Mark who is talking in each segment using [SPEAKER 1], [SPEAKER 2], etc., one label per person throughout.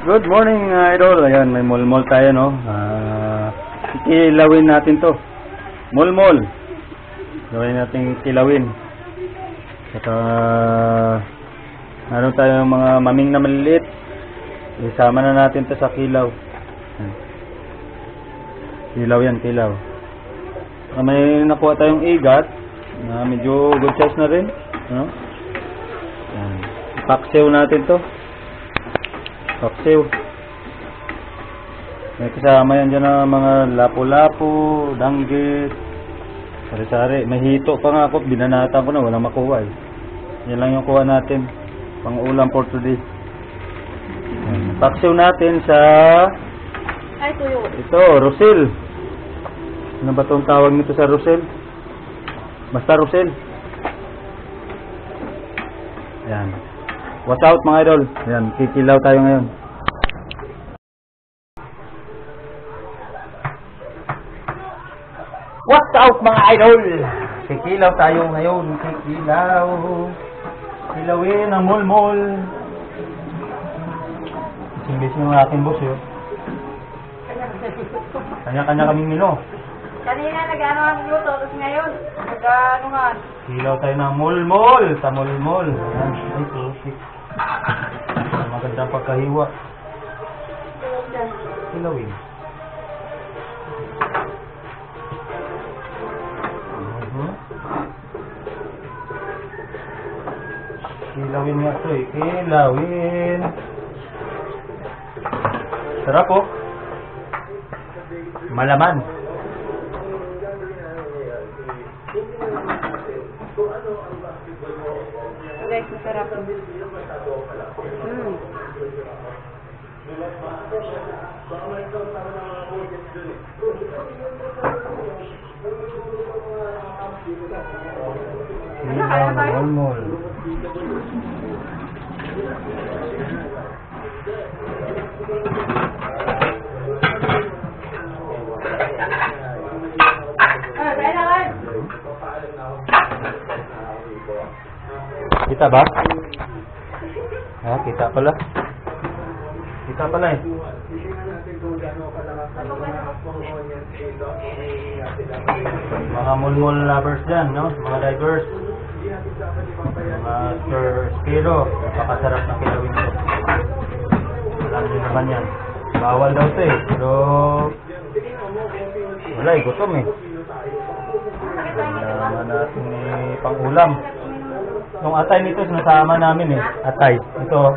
[SPEAKER 1] Good morning, idol. Ayan, may mall tayo, no? Kilawin natin to. Mall. Gawin natin kilawin. Ito, meron tayong mga maming na maliliit. Isama na natin to sa kilaw. Kilaw yan, kilaw. May nakuha tayong igat na medyo good size na rin, no? Paksiw natin to. Paksiw. May kasama yan dyan na mga lapu-lapu, danggit, sari-sari. May hito pa nga ako, binanatan ko na, walang makuha eh. Yan lang yung kuha natin, pang ulam for today. Paksiw natin sa ito, Rosel. Ano ba itong tawag nito sa Rosel? Basta Rosel. Yan. Watch out mga idol. Yan, kikilaw tayo ngayon. Watch out mga idol. Kikilaw tayo ngayon. Kikilaw. Kilawin ang mall. Singlisin yung ating boss yun. Kanya-kanya kaming mino.
[SPEAKER 2] Kanina nag-ano ang luto, tapos ngayon nag-ano nga.
[SPEAKER 1] Kilaw tayo ng mall. Sa mall. Yan. Ay, perfect. Magandang pagkahiwa. Kilawin. Kilawin nga ito eh. Kilawin. Sarap po. Malaman.
[SPEAKER 2] Guys, masarap.
[SPEAKER 1] Mall. Kita ba? Kita pala. Kita pala eh. Mga mall lovers dyan, no? Mga divers. Mga Spiro. Napakasarap na kilawin ito. Alam nyo naman yan. Bawal daw ito eh. Pero wala eh, gutom eh. Kailangan natin pang-ulam. Yung atay nito, sinasama namin eh. Atay. Ito,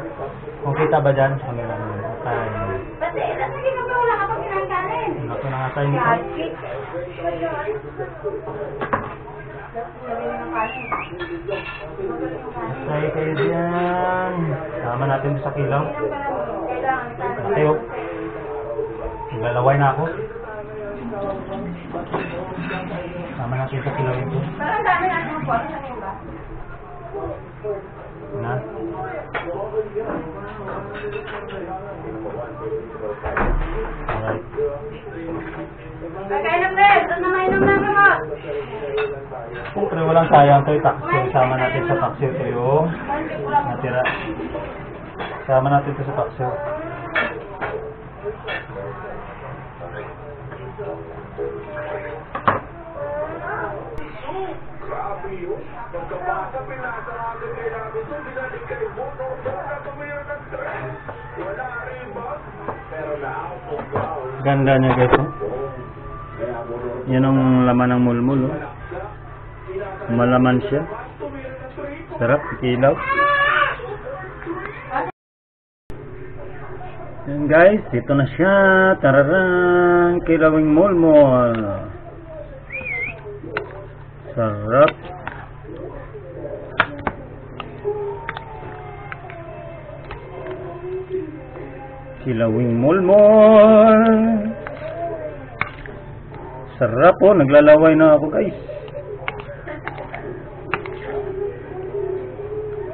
[SPEAKER 1] kung kita ba dyan? Atay. Ito ng atay nito. Atay kayo dyan. Sama natin sa kilaw. Atayo. Naglalaway na ako. Sama natin sa kilaw ito.
[SPEAKER 2] Parang dami natin ang pwede. Ano ba?
[SPEAKER 1] Na? Alright.
[SPEAKER 2] Kainom rin! Doon na mainom na mo!
[SPEAKER 1] Siyempre walang sayang ito. Sama natin sa paksiw ito yung natira. Sama natin ito sa paksiw. Ganda niya guys, oh. Yan ang laman ng mulmul, oh. Malaman siya. Sarap, kilaw. Yan guys, ito na siya. Tararang, kilawing mulmul. Sarap. Kilawing mulmul. Sarap po, naglalaway na ako guys.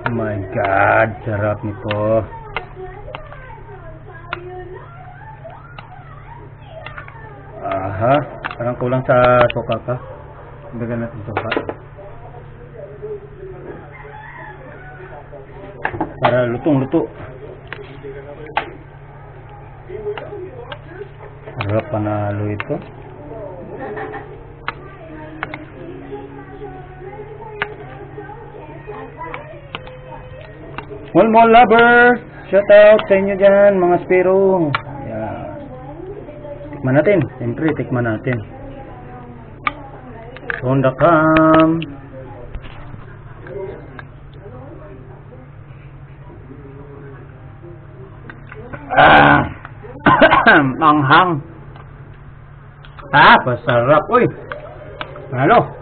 [SPEAKER 1] Oh my god, sarap nito. Aha, parang kulang sa suka pa. Dagdagan natin suka. Para lutong-luto. Harap panalo ito. Mall lovers! Shout out sa inyo dyan, mga Spiro. Ayan. Tikman natin. Siyempre, tikman natin. Honda Cam. Manghang. Masarap. Uy! Ano?